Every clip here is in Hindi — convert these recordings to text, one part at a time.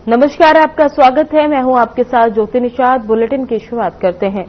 नमस्कार, आपका स्वागत है। मैं हूं आपके साथ ज्योति निषाद। बुलेटिन की शुरुआत करते हैं।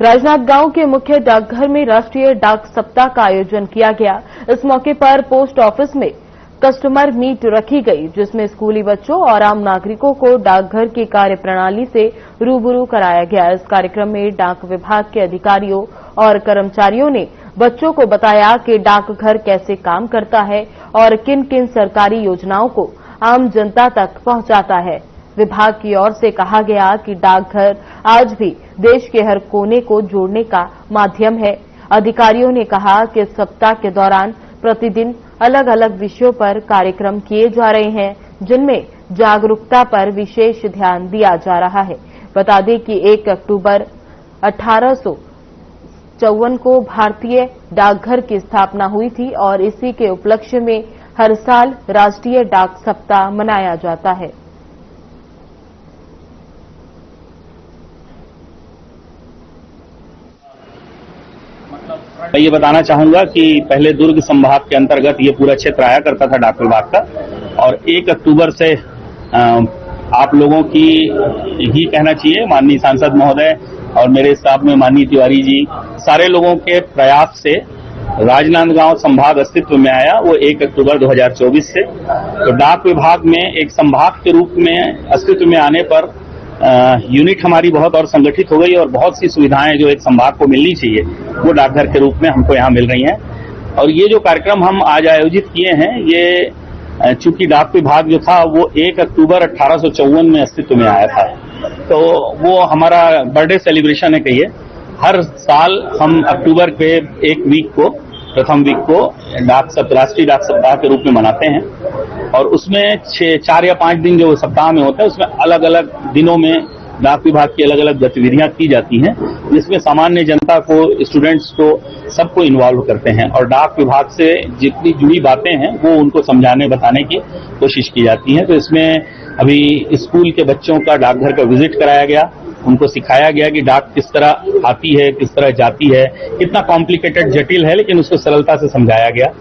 राजनांदगांव के मुख्य डाकघर में राष्ट्रीय डाक सप्ताह का आयोजन किया गया। इस मौके पर पोस्ट ऑफिस में कस्टमर मीट रखी गई, जिसमें स्कूली बच्चों और आम नागरिकों को डाकघर की कार्यप्रणाली से रूबरू कराया गया। इस कार्यक्रम में डाक विभाग के अधिकारियों और कर्मचारियों ने बच्चों को बताया कि डाकघर कैसे काम करता है और किन किन सरकारी योजनाओं को आम जनता तक पहुंचाता है। विभाग की ओर से कहा गया कि डाकघर आज भी देश के हर कोने को जोड़ने का माध्यम है। अधिकारियों ने कहा कि सप्ताह के दौरान प्रतिदिन अलग अलग विषयों पर कार्यक्रम किए जा रहे हैं, जिनमें जागरूकता पर विशेष ध्यान दिया जा रहा है। बता दें कि 1 अक्टूबर 1854 को भारतीय डाकघर की स्थापना हुई थी और इसी के उपलक्ष्य में हर साल राष्ट्रीय डाक सप्ताह मनाया जाता है। मैं ये बताना चाहूंगा कि पहले दुर्ग संभाग के अंतर्गत ये पूरा क्षेत्र आया करता था डाक विभाग का, और 1 अक्टूबर से आप लोगों की ही कहना चाहिए, माननीय सांसद महोदय और मेरे स्टाफ में माननीय तिवारी जी, सारे लोगों के प्रयास से राजनांदगांव संभाग अस्तित्व में आया। वो 1 अक्टूबर 2024 से तो डाक विभाग में एक संभाग के रूप में अस्तित्व में आने पर यूनिट हमारी बहुत और संगठित हो गई और बहुत सी सुविधाएं जो एक संभाग को मिलनी चाहिए वो डाकघर के रूप में हमको यहाँ मिल रही हैं। और ये जो कार्यक्रम हम आज आयोजित किए हैं, ये चूंकि डाक विभाग जो था वो 1 अक्टूबर 1854 में अस्तित्व में आया था, तो वो हमारा बर्थडे सेलिब्रेशन है। कहिए हर साल हम अक्टूबर के एक वीक को, प्रथम वीक को राष्ट्रीय डाक सप्ताह के रूप में मनाते हैं। और उसमें 4 या 5 दिन जो सप्ताह में होता है, उसमें अलग अलग दिनों में डाक विभाग की अलग अलग गतिविधियां की जाती हैं, जिसमें सामान्य जनता को, स्टूडेंट्स को, सबको इन्वॉल्व करते हैं और डाक विभाग से जितनी जुड़ी बातें हैं वो उनको समझाने बताने की कोशिश की जाती है। तो इसमें अभी स्कूल के बच्चों का डाकघर का विजिट कराया गया, उनको सिखाया गया कि डाक किस तरह आती है, किस तरह जाती है, कितना कॉम्प्लिकेटेड, जटिल है, लेकिन उसको सरलता से समझाया गया।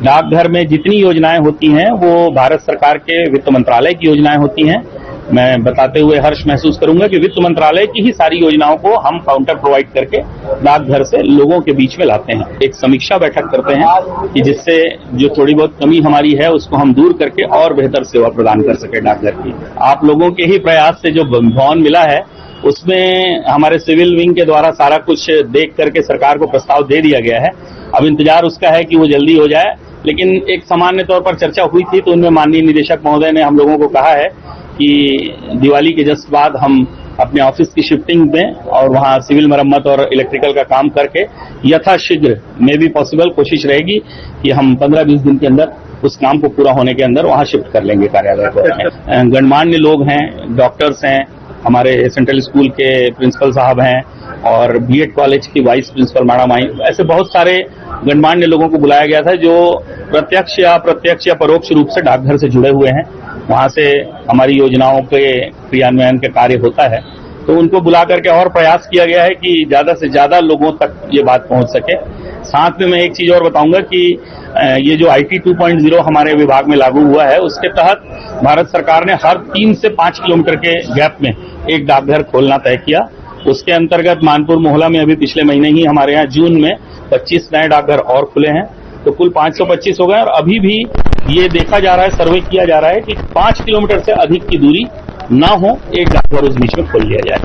डाकघर में जितनी योजनाएं होती हैं वो भारत सरकार के वित्त मंत्रालय की योजनाएं होती हैं। मैं बताते हुए हर्ष महसूस करूंगा कि वित्त मंत्रालय की ही सारी योजनाओं को हम काउंटर प्रोवाइड करके डाकघर से लोगों के बीच में लाते हैं। एक समीक्षा बैठक करते हैं कि जिससे जो थोड़ी बहुत कमी हमारी है उसको हम दूर करके और बेहतर सेवा प्रदान कर सके डाकघर की। आप लोगों के ही प्रयास से जो भवन मिला है उसमें हमारे सिविल विंग के द्वारा सारा कुछ देख करके सरकार को प्रस्ताव दे दिया गया है। अब इंतजार उसका है कि वो जल्दी हो जाए, लेकिन एक सामान्य तौर पर चर्चा हुई थी तो उनमें माननीय निदेशक महोदय ने हम लोगों को कहा है कि दिवाली के जस्ट बाद हम अपने ऑफिस की शिफ्टिंग में और वहां सिविल मरम्मत और इलेक्ट्रिकल का काम करके यथाशीघ्र में भी पॉसिबल कोशिश रहेगी कि हम 15-20 दिन के अंदर उस काम को पूरा होने के अंदर वहां शिफ्ट कर लेंगे कार्यालय को। गणमान्य लोग हैं, डॉक्टर्स हैं, हमारे सेंट्रल स्कूल के प्रिंसिपल साहब हैं और बीएड कॉलेज की वाइस प्रिंसिपल मैडम आई, ऐसे बहुत सारे गणमान्य लोगों को बुलाया गया था जो प्रत्यक्ष या परोक्ष रूप से डाकघर से जुड़े हुए हैं। वहां से हमारी योजनाओं के क्रियान्वयन के कार्य होता है, तो उनको बुला करके और प्रयास किया गया है कि ज्यादा से ज्यादा लोगों तक ये बात पहुंच सके। साथ में मैं एक चीज और बताऊंगा कि ये जो IT 2.0 हमारे विभाग में लागू हुआ है, उसके तहत भारत सरकार ने हर 3 से 5 किलोमीटर के गैप में एक डाकघर खोलना तय किया। उसके अंतर्गत मानपुर मोहल्ला में अभी पिछले महीने ही हमारे यहाँ जून में 25 नए डाकघर और खुले हैं, तो कुल 525 हो गए। और अभी भी ये देखा जा रहा है, सर्वे किया जा रहा है कि 5 किलोमीटर से अधिक की दूरी ना हो, एक डाकघर उस बीच में खोल लिया जाए।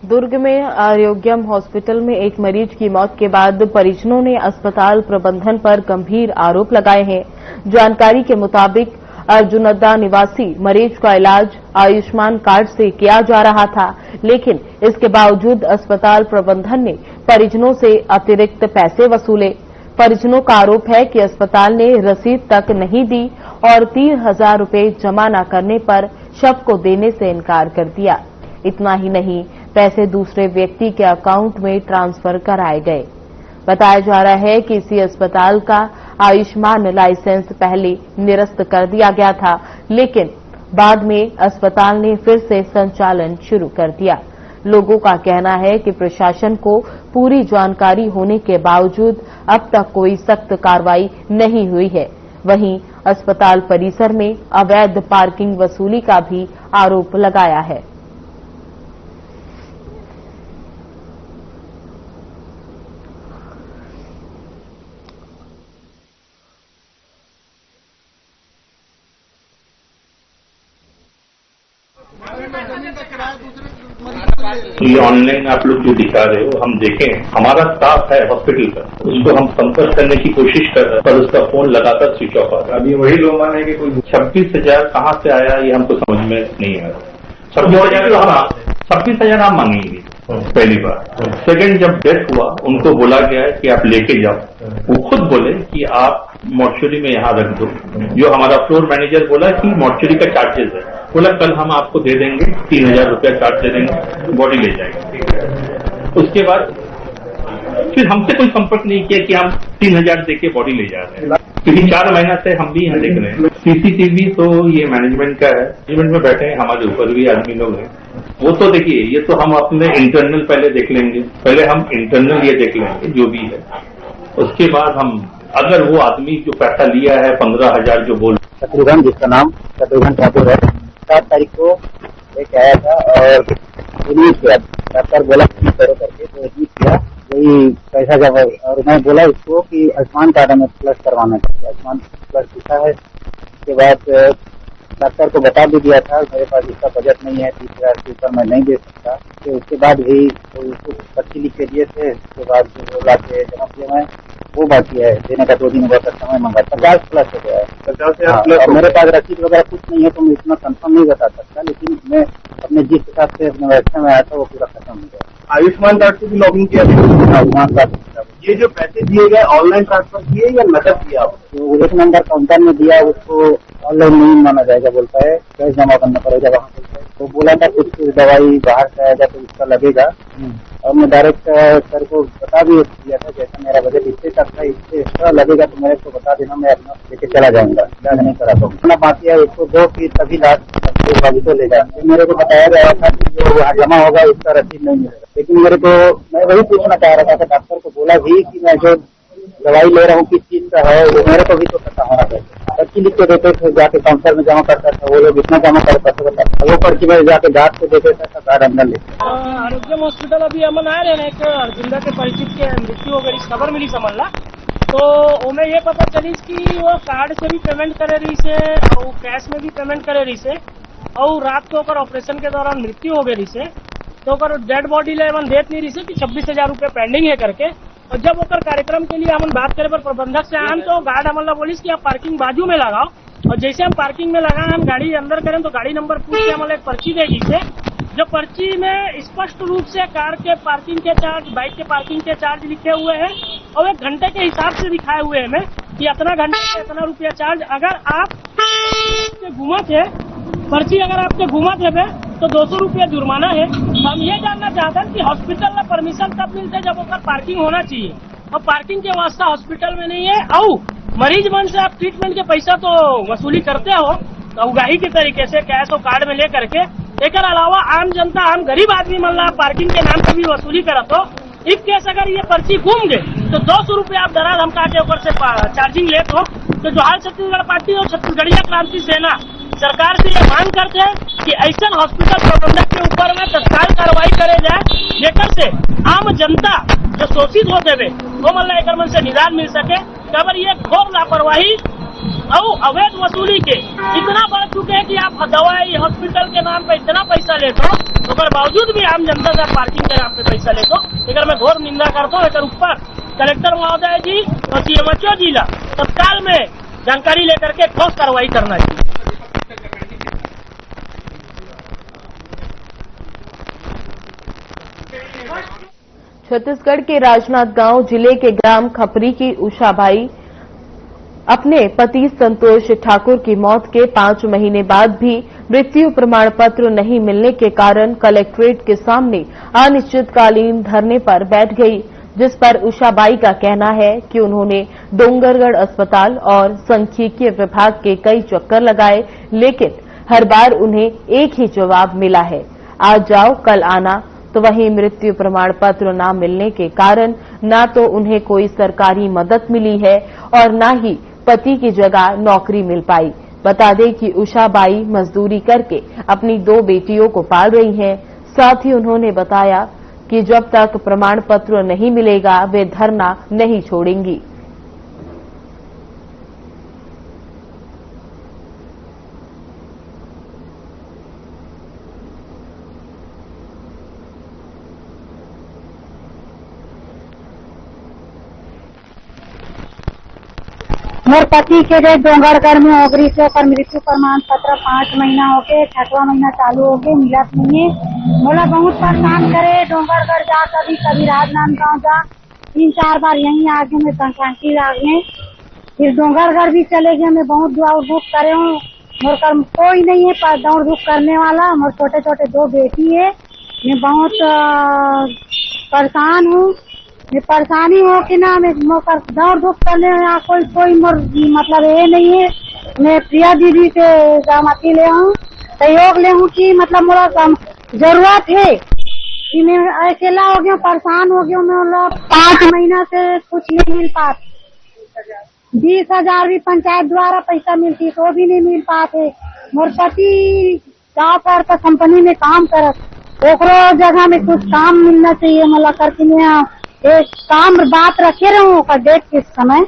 दुर्ग में आरोग्यम हॉस्पिटल में एक मरीज की मौत के बाद परिजनों ने अस्पताल प्रबंधन पर गंभीर आरोप लगाए हैं। जानकारी के मुताबिक अर्जुनदा निवासी मरीज का इलाज आयुष्मान कार्ड से किया जा रहा था, लेकिन इसके बावजूद अस्पताल प्रबंधन ने परिजनों से अतिरिक्त पैसे वसूले। परिजनों का आरोप है कि अस्पताल ने रसीद तक नहीं दी और 30,000 रुपये जमा न करने पर शव को देने से इनकार कर दिया। इतना ही नहीं, पैसे दूसरे व्यक्ति के अकाउंट में ट्रांसफर कराए गए। बताया जा रहा है कि इसी अस्पताल का आयुष्मान लाइसेंस पहले निरस्त कर दिया गया था, लेकिन बाद में अस्पताल ने फिर से संचालन शुरू कर दिया। लोगों का कहना है कि प्रशासन को पूरी जानकारी होने के बावजूद अब तक कोई सख्त कार्रवाई नहीं हुई है। वहीं अस्पताल परिसर में अवैध पार्किंग वसूली का भी आरोप लगाया है। ये ऑनलाइन आप लोग जो दिखा रहे हो, हम देखें, हमारा स्टाफ है हॉस्पिटल का, उसको हम संपर्क करने की कोशिश कर रहे हैं, पर उसका फोन लगातार स्विच ऑफ आ रहा है। अभी वही लोग माने कि कोई 26,000 कहाँ से आया ये हमको समझ में नहीं आ रहा। 26,000 आप मांगेंगे पहली बार। सेकंड, जब डेथ हुआ उनको बोला गया है कि आप लेके जाओ, वो खुद बोले कि आप मॉर्चुरी में यहाँ रख दो। जो हमारा फ्लोर मैनेजर बोला कि मॉर्चुरी का चार्जेस है, बोला कल हम आपको दे देंगे, 3,000 रुपया चार्ज दे देंगे, बॉडी ले जाएंगे। उसके बाद फिर हमसे कोई संपर्क नहीं किया कि हम 3,000 देके बॉडी ले जा रहे हैं, क्योंकि 4 महीना से हम भी यहाँ देख रहे हैं। सीसीटीवी तो ये मैनेजमेंट का है, मैनेजमेंट में बैठे हैं, हमारे ऊपर भी आदमी लोग हैं। वो तो देखिए, ये तो हम अपने इंटरनल पहले देख लेंगे, पहले हम इंटरनल ये देख लेंगे जो भी है, उसके बाद हम अगर वो आदमी जो पैसा लिया है 15,000 जो बोल, शत्रुघ्न, जिसका नाम शत्रुघ्न ठाकुर है, 7 तारीख को एक आया था और रिलीज किया। डॉक्टर बोला करो करके, तो रिलीज किया, वही पैसा जब, और मैं बोला इसको कि आयुष्मान कार्ड हमें प्लस करवाना चाहिए। आयुष्मान प्लस लिखा है। उसके बाद डॉक्टर को बता भी दिया था मेरे पास इसका बजट नहीं है, 30,000 से ऊपर मैं नहीं दे सकता। तो उसके बाद भी उसको पर्ची लिख के दिए थे। उसके बाद जो ला के जमा किया मैं, वो बाकी है देने का। 2 दिन का समय मांगा, 50 प्लस हो गया है। 50,000 प्लस। मेरे पास रसीद वगैरह कुछ नहीं है, तो मैं इतना कंफर्म नहीं बता सकता, लेकिन मैं अपने जिस हिसाब से अपने व्यवस्था में आया था वो पूरा खत्म हो गया। आयुष्मान कार्ड से भी लॉगिन किया आयुष्मान कार्ड, ये जो पैसे दिए गए ऑनलाइन ट्रांसफर किए या नकद किया आप? जो 1 नंबर काउंटर में दिया उसको ऑनलाइन नहीं माना जाएगा, बोलता है कैश जमा करना पड़ेगा वहाँ पे। तो बोला था कुछ दवाई बाहर से आएगा तो उसका लगेगा, और मैं डायरेक्ट सर को बता भी दिया था जैसा मेरा बजट इससे तक था, इससे एक्स्ट्रा लगेगा तो मेरे को बता देना, मैं अपना लेके चला जाऊंगा, इलाज नहीं करा तो इतना बाकी है। उसको दो कि तभी इलाज तो ले जाए। मेरे को बताया गया था कि जो वहाँ जमा होगा उसका रसीद नहीं मिलेगा, लेकिन मेरे को, मैं वही पूछना चाह रहा था, डॉक्टर को बोला भी कि मैं जो दवाई ले रहा हूँ किस चीज का है वो मेरे को भी तो पता होना चाहिए। पर्ची लिख के देते थे, जाके काउंटर में जमा करता था, वो लोग इतना जमा कर पाते थे, वो पर्ची में जाके गार्ड को देते था, गार्ड अंदर लेते। आरोग्यम हॉस्पिटल अभी अमन आया रहे एक जिंदा के परिचित के मृत्यु हो गई, खबर मिली समझला। तो उन्हें ये पता चली कि वो कार्ड से भी पेमेंट करे रही से और कैश में भी पेमेंट करे रही से, और रात को ऑपरेशन के दौरान मृत्यु हो गई से, तो डेड बॉडी ले देत नहीं रही से कि 26,000 रुपये पेंडिंग है करके। और जब ओकर कार्यक्रम के लिए हम बात करे पर प्रबंधक से आए तो गार्ड हमला बोलिस कि आप पार्किंग बाजू में लगाओ, और जैसे हम पार्किंग में लगाए, हम गाड़ी अंदर करें तो गाड़ी नंबर पूछ के हमारे एक पर्ची देगी से, जो पर्ची में स्पष्ट रूप से कार के पार्किंग के चार्ज, बाइक के पार्किंग के चार्ज लिखे हुए हैं, और 1 घंटे के हिसाब से दिखाए हुए हैं कि इतना घंटे में इतना रुपया चार्ज। अगर आप घूमत है पर्ची, अगर आपके घूमत है तो 200 रुपया जुर्माना है। हम ये जानना चाहते हैं कि हॉस्पिटल में परमिशन तब मिलते जब उसका पार्किंग होना चाहिए, और पार्किंग के वास्ता हॉस्पिटल में नहीं है, और मरीज मन से आप ट्रीटमेंट के पैसा तो वसूली करते हो उगाही के तरीके से कैश और कार्ड में ले करके। एक अलावा आम जनता, आम गरीब आदमी मतलब पार्किंग के नाम पर भी वसूली करत हो। इस केस अगर ये पर्ची घूम गए तो 200 रुपया आप दराज हम के ऊपर से चार्जिंग लेते हो। तो जो हाल छत्तीसगढ़ पार्टी और छत्तीसगढ़िया क्रांति सेना सरकार से ये मांग करते हैं कि ऐसा हॉस्पिटल प्रबंधक के ऊपर में तत्काल कार्रवाई करे जाए, जेकर से आम जनता जो शोषित होते हुए वो मतलब एक मन से निदान मिल सके। अगर ये घोर लापरवाही और अवैध वसूली के इतना बढ़ चुके हैं कि आप दवाई हॉस्पिटल के नाम पे इतना पैसा लेते हो, तो अगर बावजूद भी आम जनता से पार्किंग के नाम पे पैसा लेते हो, अगर मैं घोर निंदा करता हूँ। एक ऊपर कलेक्टर महोदय जी और सीएमएचओ जिला तत्काल में जानकारी लेकर के ठोस कार्रवाई करना चाहिए। छत्तीसगढ़ के राजनांदगांव जिले के ग्राम खपरी की उषाबाई अपने पति संतोष ठाकुर की मौत के 5 महीने बाद भी मृत्यु प्रमाण पत्र नहीं मिलने के कारण कलेक्ट्रेट के सामने अनिश्चितकालीन धरने पर बैठ गई, जिस पर उषाबाई का कहना है कि उन्होंने डोंगरगढ़ अस्पताल और सांख्यिकीय विभाग के कई चक्कर लगाए, लेकिन हर बार उन्हें एक ही जवाब मिला है, आज जाओ कल आना। तो वहीं मृत्यु प्रमाण पत्र न मिलने के कारण न तो उन्हें कोई सरकारी मदद मिली है और न ही पति की जगह नौकरी मिल पाई। बता दें कि उषाबाई मजदूरी करके अपनी 2 बेटियों को पाल रही हैं। साथ ही उन्होंने बताया कि जब तक प्रमाण पत्र नहीं मिलेगा वे धरना नहीं छोड़ेंगी। मोर पति के जो डोंगरगढ़ में ओगरी से ओकर मृत्यु प्रमाण पत्र 5 महीना हो गए, 6वां महीना चालू हो गए, मिलत नहीं है। मोला बहुत परेशान करे, डोंगरगढ़ जा कभी राजनांदगांव जा, 3-4 बार यहीं आगे में संक्रांति आगे, फिर डोंगरगढ़ भी चले गए। मैं बहुत दौड़ धूप करे हूँ, मोर कर कोई नहीं है दौड़ धूप करने वाला। मोर छोटे छोटे 2 बेटी है, मैं बहुत परेशान हूँ। मैं परेशानी हो कि ना मैं दौड़ धूप करने में कोई मोर मतलब ये नहीं है। मैं प्रिया दीदी से सहमति ले हूँ, सहयोग ले हूँ कि मतलब मोरा जरूरत है कि मैं अकेला हो गया, परेशान हो गया। मैं 5 महीना से कुछ नहीं मिल पाता। 20,000 भी पंचायत द्वारा पैसा मिलती तो भी नहीं मिल पाते। मोर पति गाँव पर तो कंपनी में काम करत, ओकरो जगह में कुछ काम मिलना चाहिए। मला करके मैं एक काम बात रखे रहूं का डेट के समय,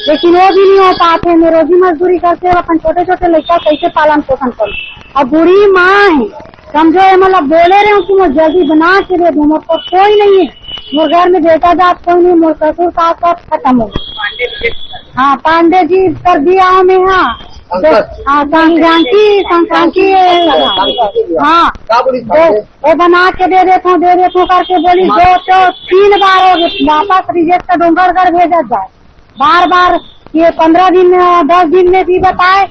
लेकिन वो भी नहीं हो पाते। मैं रोजी मजदूरी करके अपन छोटे छोटे लड़का कैसे पालन पोषण करूं। अब बूढ़ी माँ है, समझो मतलब बोले रहे हूँ कि मैं जल्दी बना के दे दूं। मुझको कोई नहीं है, मोर घर में बेटा जात कोई नहीं, मोर ससुर का खत्म हो। हाँ, पांडे जी कर दिया हूँ मैं। हाँ, संक्रांति हाँ वो बना के दे देता हूँ करके बोली। 2-3 बार हो गए, वापस रिजेक्ट का डोंगरगढ़ भेजा जाए। बार ये 15 दिन 10 दिन में भी बताए,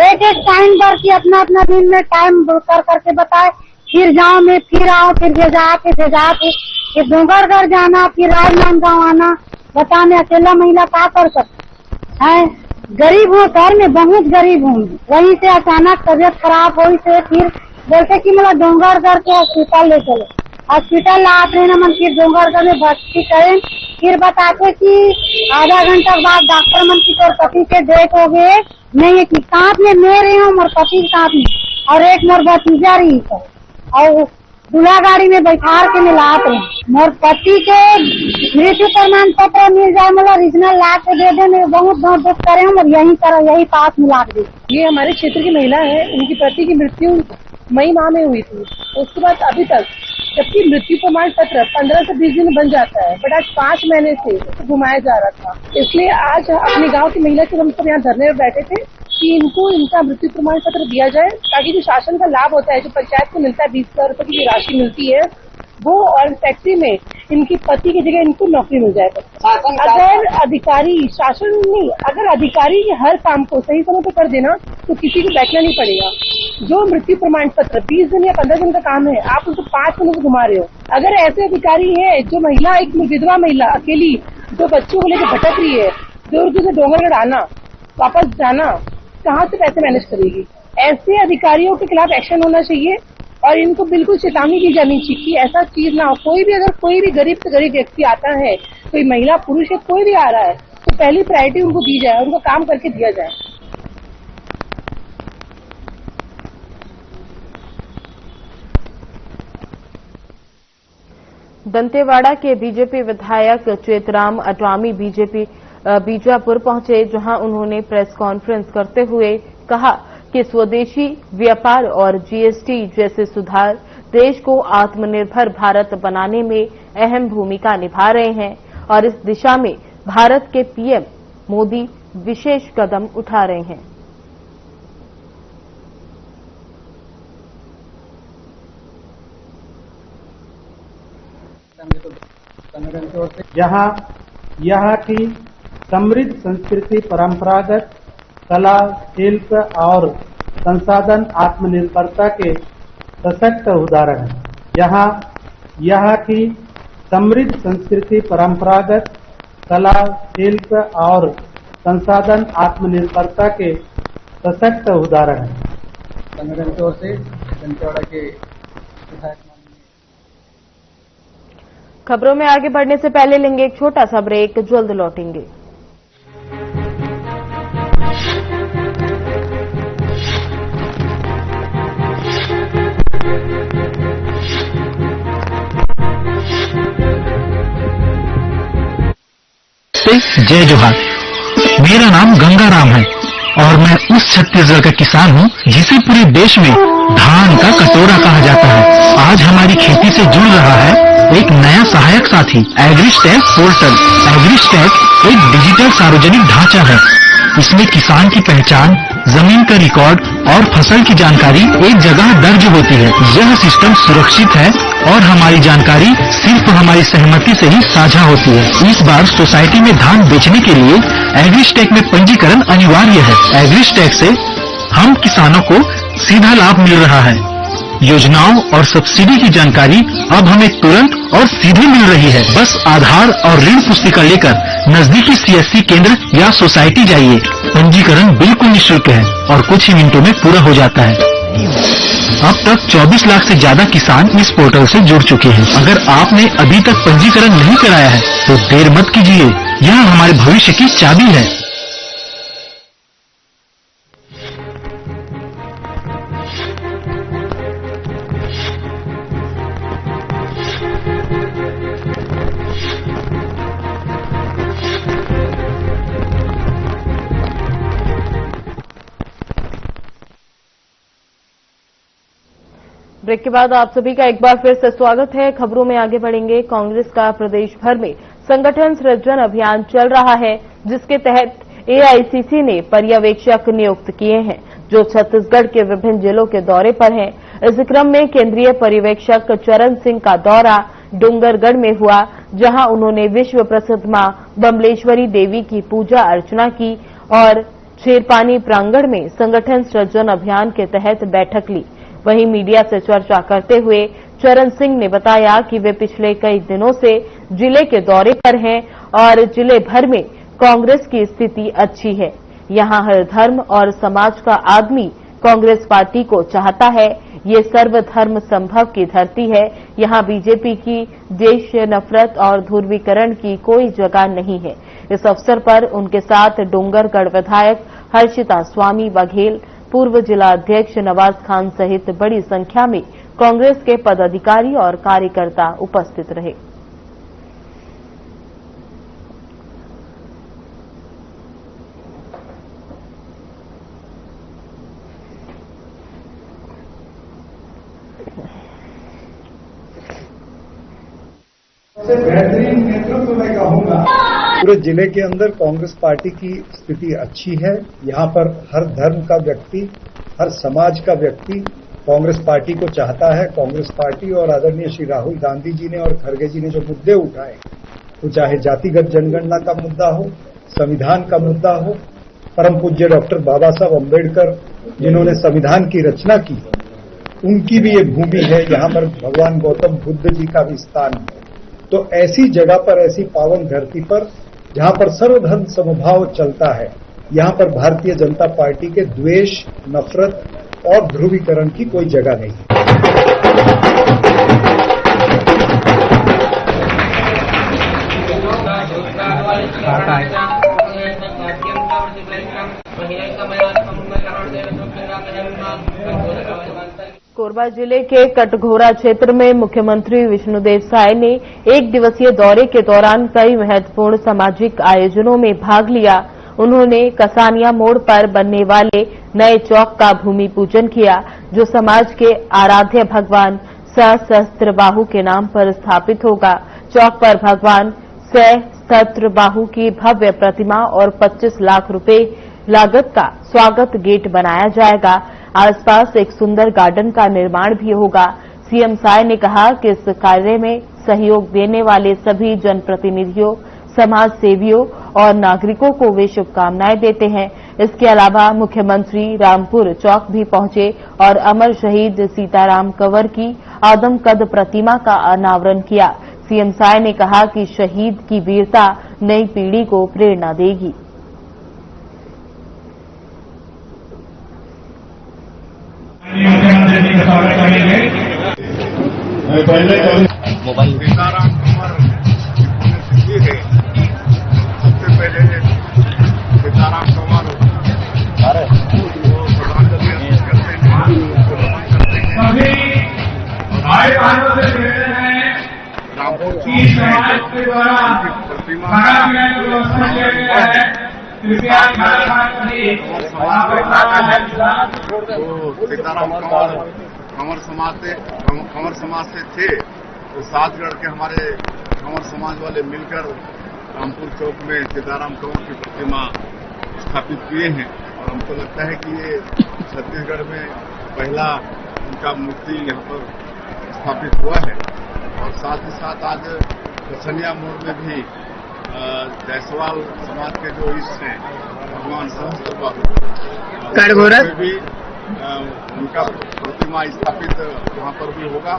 एक टाइम पर की अपना दिन में टाइम करके बताए, फिर जाओ मैं फिर आओ, फिर भेजा के फिर डोंगरगढ़ जाना, फिर राजनांदगांव आना। बता मैं अकेला महिला क्या कर सकती है। गरीब हूँ, घर में बहुत गरीब हूँ। वहीं से अचानक तबियत खराब हुई से फिर बोलते कि मतलब डोंगरगढ़ के हॉस्पिटल ले चलो। हॉस्पिटल आते हैं मन, फिर डोंगरगढ़ में भर्ती करें, फिर बताते कि आधा घंटा बाद डॉक्टर मन की तोर पति के डेथ हो गए। नहीं कि साथ में मैं रही हूँ, मोर पति साथ में और एक मोर भतीजा रही है, और दूल्हा गाड़ी में बैठा के मिलात रहे। मोर पति के मृत्यु प्रमाण पत्र मिल जाए, मतलब ओरिजिनल ला के दे दे। मैं बहुत दौड़ धूप करे हूँ, यही पास मिला दे। ये हमारे क्षेत्र की महिला है, उनकी पति की मृत्यु मई माह में हुई थी। उसके बाद अभी तक, जबकि मृत्यु प्रमाण पत्र 15 से 20 दिन बन जाता है, बट आज 5 महीने से घुमाया जा रहा था। इसलिए आज अपने गांव की महिला के हम सब यहाँ धरने में बैठे थे कि इनको इनका मृत्यु प्रमाण पत्र दिया जाए, ताकि जो शासन का लाभ होता है, जो पंचायत को मिलता है 20,000 रुपए की राशि मिलती है वो, और फैक्ट्री में इनकी पति की जगह इनको नौकरी मिल जाए। अगर अधिकारी शासन नहीं, अगर अधिकारी हर काम को सही समय पर कर देना तो किसी को बैठना नहीं पड़ेगा। जो मृत्यु प्रमाण पत्र 20 दिन या 15 दिन का काम है, आप उनको 5 महीने घुमा रहे हो। अगर ऐसे अधिकारी है जो महिला, एक विधवा महिला अकेली जो बच्चों को लेकर भटक रही है, दूर से डोंगरगढ़ आना वापस जाना, कहाँ से पैसे मैनेज करेगी। ऐसे अधिकारियों के खिलाफ एक्शन होना चाहिए और इनको बिल्कुल चेतावनी दी जानी चाहिए कि ऐसा चीज ना हो। अगर कोई भी गरीब से गरीब व्यक्ति आता है, कोई महिला पुरुष है, कोई भी आ रहा है, तो पहली प्रायोरिटी उनको दी जाए, उनको काम करके दिया जाए। दंतेवाड़ा के बीजेपी विधायक चेतराम अटवामी बीजापुर पहुंचे, जहां उन्होंने प्रेस कॉन्फ्रेंस करते हुए कहा कि स्वदेशी व्यापार और जीएसटी जैसे सुधार देश को आत्मनिर्भर भारत बनाने में अहम भूमिका निभा रहे हैं और इस दिशा में भारत के पीएम मोदी विशेष कदम उठा रहे हैं। यहाँ की समृद्ध संस्कृति, परंपरागत कला, शिल्प और संसाधन आत्मनिर्भरता के सशक्त उदाहरण है। यहाँ की समृद्ध संस्कृति, परंपरागत कला, शिल्प और संसाधन आत्मनिर्भरता के सशक्त उदाहरण है। संगठन की ओर से दंतेवाड़ा के विधायक। खबरों में आगे बढ़ने से पहले लेंगे एक छोटा सा ब्रेक, जल्द लौटेंगे। जय जोहार। मेरा नाम गंगाराम है और मैं उस छत्तीसगढ़ का किसान हूँ जिसे पूरे देश में धान का कटोरा कहा जाता है। आज हमारी खेती से जुड़ रहा है एक नया सहायक साथी एग्रीस्टैक पोर्टल। एग्रीस्टैक एक डिजिटल सार्वजनिक ढांचा है। इसमें किसान की पहचान, जमीन का रिकॉर्ड और फसल की जानकारी एक जगह दर्ज होती है। यह सिस्टम सुरक्षित है और हमारी जानकारी सिर्फ हमारी सहमति से ही साझा होती है। इस बार सोसाइटी में धान बेचने के लिए एग्रीस्टैक में पंजीकरण अनिवार्य है। एग्रीस्टैक से हम किसानों को सीधा लाभ मिल रहा है। योजनाओं और सब्सिडी की जानकारी अब हमें तुरंत और सीधे मिल रही है। बस आधार और ऋण पुस्तिका लेकर नजदीकी सीएससी केंद्र या सोसाइटी जाइए। पंजीकरण बिल्कुल निःशुल्क है और कुछ ही मिनटों में पूरा हो जाता है। अब तक 24 लाख से ज्यादा किसान इस पोर्टल से जुड़ चुके हैं। अगर आपने अभी तक पंजीकरण नहीं कराया है तो देर मत कीजिए, यह हमारे भविष्य की चाबी है। ब्रेक के बाद आप सभी का एक बार फिर से स्वागत है। खबरों में आगे बढ़ेंगे। कांग्रेस का प्रदेश भर में संगठन सृजन अभियान चल रहा है, जिसके तहत एआईसीसी ने पर्यवेक्षक नियुक्त किए हैं जो छत्तीसगढ़ के विभिन्न जिलों के दौरे पर हैं। इस क्रम में केंद्रीय पर्यवेक्षक चरण सिंह का दौरा डूंगरगढ़ में हुआ, जहां उन्होंने विश्व प्रसिद्ध मां बमलेश्वरी देवी की पूजा अर्चना की और शेरपानी प्रांगण में संगठन सृजन अभियान के तहत बैठक ली। वहीं मीडिया से चर्चा करते हुए चरण सिंह ने बताया कि वे पिछले कई दिनों से जिले के दौरे पर हैं और जिले भर में कांग्रेस की स्थिति अच्छी है। यहां हर धर्म और समाज का आदमी कांग्रेस पार्टी को चाहता है। ये सर्वधर्म संभव की धरती है। यहां बीजेपी की देश नफरत और ध्रुवीकरण की कोई जगह नहीं है। इस अवसर पर उनके साथ डूंगरगढ़ विधायक हर्षिता स्वामी बघेल, पूर्व जिला अध्यक्ष नवाज खान सहित बड़ी संख्या में कांग्रेस के पदाधिकारी और कार्यकर्ता उपस्थित रहे। बेहतरीन नेतृत्व मैं कहूंगा। पूरे जिले के अंदर कांग्रेस पार्टी की स्थिति अच्छी है। यहाँ पर हर धर्म का व्यक्ति, हर समाज का व्यक्ति कांग्रेस पार्टी को चाहता है। कांग्रेस पार्टी और आदरणीय श्री राहुल गांधी जी ने और खड़गे जी ने जो मुद्दे उठाए, तो चाहे जातिगत जनगणना का मुद्दा हो, संविधान का मुद्दा हो, परम पूज्य डॉक्टर बाबा साहब अम्बेडकर जिन्होंने संविधान की रचना की, उनकी भी ये भूमि है। यहाँ पर भगवान गौतम बुद्ध जी का भी स्थान है। तो ऐसी जगह पर, ऐसी पावन धरती पर जहां पर सर्वधर्म समभाव चलता है, यहां पर भारतीय जनता पार्टी के द्वेष, नफरत और ध्रुवीकरण की कोई जगह नहीं है। कोरबा जिले के कटघोरा क्षेत्र में मुख्यमंत्री विष्णुदेव साय ने एक दिवसीय दौरे के दौरान कई महत्वपूर्ण सामाजिक आयोजनों में भाग लिया। उन्होंने कसानिया मोड़ पर बनने वाले नए चौक का भूमि पूजन किया, जो समाज के आराध्य भगवान सहस्त्रबाहु के नाम पर स्थापित होगा। चौक पर भगवान सहस्त्रबाहु की भव्य प्रतिमा और 25 लाख रुपए लागत का स्वागत गेट बनाया जाएगा। आसपास एक सुंदर गार्डन का निर्माण भी होगा। सीएम साय ने कहा कि इस कार्य में सहयोग देने वाले सभी जनप्रतिनिधियों, समाज सेवियों और नागरिकों को वे शुभकामनाएं देते हैं। इसके अलावा मुख्यमंत्री रामपुर चौक भी पहुंचे और अमर शहीद सीताराम कंवर की आदमकद प्रतिमा का अनावरण किया। सीएम साय ने कहा कि शहीद की वीरता नई पीढ़ी को प्रेरणा देगी। स्वागत करेंगे। पहले मोबाइल सीताराम कंवर जी है, सबसे पहले सीताराम कंवर सभी भाई बहनों से कहते हैं कि समाज के द्वारा खाना पीने की व्यवस्था किया गया है, कृपया सीताराम कंवर समाज से थे, तो साथ लड़के हमारे कंवर समाज वाले मिलकर रामपुर चौक में सीताराम कंवर की प्रतिमा स्थापित किए हैं। और हमको लगता है कि ये छत्तीसगढ़ में पहला उनका मूर्ति यहाँ पर स्थापित हुआ है। और साथ ही साथ आज कछनिया मोड़ में भी जायसवाल समाज के जो ईष्ट हैं भगवान सहस्त्रबाहु में भी उनका प्रतिमा स्थापित वहाँ पर भी होगा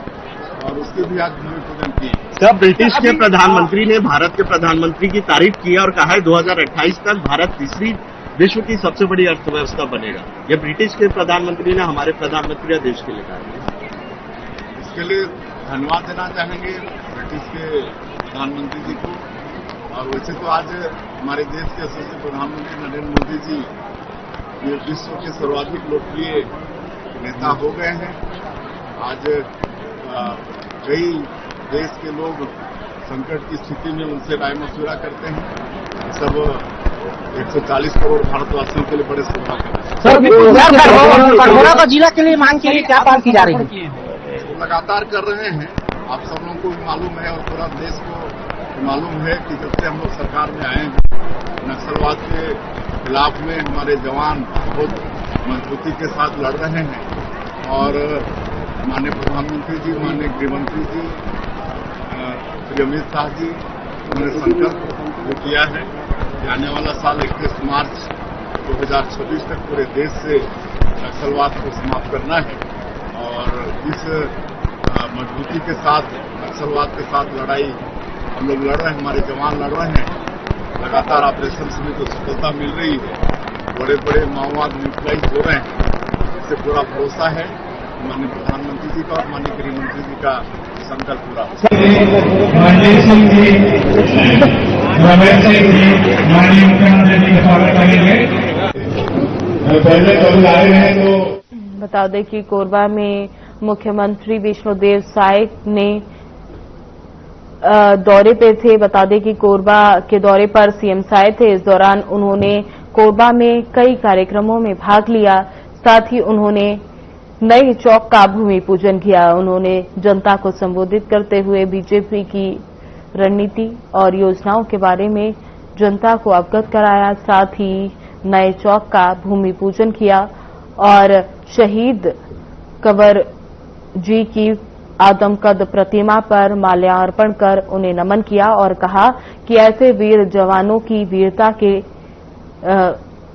और उसके भी आज भूमि पूजन की। सर, ब्रिटिश के प्रधानमंत्री ने भारत के प्रधानमंत्री की तारीफ की और कहा है 2028 तक भारत तीसरी विश्व की सबसे बड़ी अर्थव्यवस्था बनेगा। ये ब्रिटिश के प्रधानमंत्री ने हमारे प्रधानमंत्री या देश के लिए कहा। इसके लिए धन्यवाद देना चाहेंगे ब्रिटिश के प्रधानमंत्री जी को। और वैसे तो आज हमारे देश के यशस्वी प्रधानमंत्री नरेंद्र मोदी जी ये विश्व के सर्वाधिक लोकप्रिय नेता हो गए हैं। आज कई देश के लोग संकट की स्थिति में उनसे राय मशविरा करते हैं। सब 140 करोड़ भारतवासियों के लिए बड़े सौभाग्य हैं। कटघोरा का जिला के लिए मांग के लिए क्या पहल की जा रही है? लगातार कर रहे हैं। आप सब लोगों को भी मालूम है और पूरा देश को मालूम है कि जब से हम लोग सरकार में आए हैं नक्सलवाद के खिलाफ में हमारे जवान बहुत मजबूती के साथ लड़ रहे हैं। और माननीय प्रधानमंत्री जी, माननीय गृहमंत्री जी, श्री अमित शाह जी, उन्होंने संकल्प जो किया है कि आने वाला साल 21 मार्च 2026 तक पूरे देश से नक्सलवाद को समाप्त करना है। और इस मजबूती के साथ नक्सलवाद के साथ लड़ाई हम लोग लड़ रहे हैं, हमारे जवान लड़ रहे हैं। लगातार ऑपरेशन में जो सफलता मिल रही है, बड़े बड़े माओवाद न्यूट्रलाइज हो रहे हैं। इससे पूरा भरोसा है माननीय प्रधानमंत्री जी का और माननीय गृहमंत्री जी का संकल्प पूरा। मनजीत सिंह जी, रमेश सिंह जी, माननीय मुख्यमंत्री जी का स्वागत करेंगे। पहले कभी आए हैं तो बता दें कि कोरबा में मुख्यमंत्री विष्णुदेव साय ने दौरे पे थे। बता दें कि कोरबा के दौरे पर सीएम साय थे। इस दौरान उन्होंने कोरबा में कई कार्यक्रमों में भाग लिया। साथ ही उन्होंने नए चौक का भूमि पूजन किया। उन्होंने जनता को संबोधित करते हुए बीजेपी की रणनीति और योजनाओं के बारे में जनता को अवगत कराया। साथ ही नए चौक का भूमि पूजन किया और शहीद कंवर जी की आदमकद प्रतिमा पर माल्यार्पण कर उन्हें नमन किया और कहा कि ऐसे वीर जवानों की वीरता के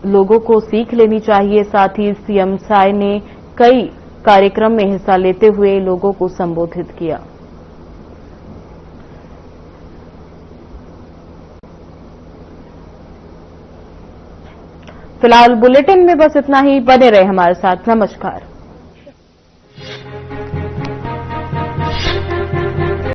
लोगों को सीख लेनी चाहिए। साथ ही सीएम साय ने कई कार्यक्रम में हिस्सा लेते हुए लोगों को संबोधित किया। फिलहाल बुलेटिन में बस इतना ही। बने रहे हमारे साथ। नमस्कार।